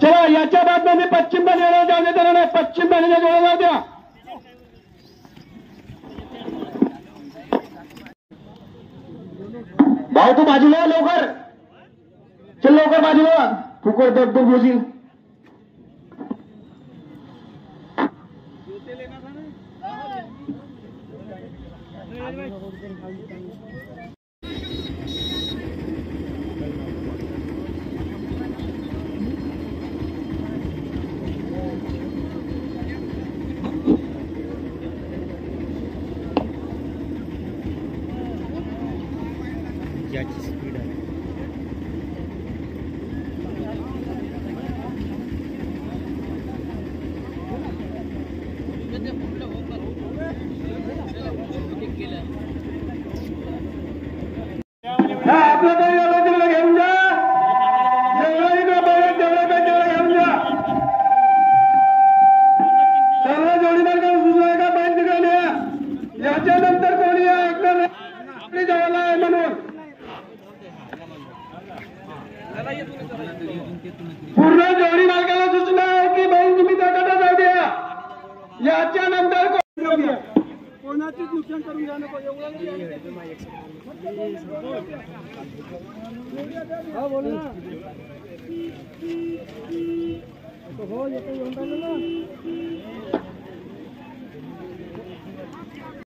चला याच्या बाद मी पश्चिम बनेला जाऊ देणार नाही. पश्चिम बनेला जोडा जाऊ द्या. भाऊ तू बाजूला लवकर चल, लवकर बाजूला. फुकट दगदग होईल. याची स्पीड आहे. आपलं काही तेवढं घेऊन जा. घेऊन जा. सर्व जोडीदार सुचवाय का पाहिजे तिकडे या. याच्यानंतर कोणी ऐकलं नाही जायला आहे म्हणून पूर्ण जोडी मालकाला सूचना आहे की बाई तुम्ही त्याकडे जाऊ द्या. याच्यानंतर कोणाचीच नुकसान करून घ्या नको. हा बोल ना. हो येतो येऊन राहिलं ना.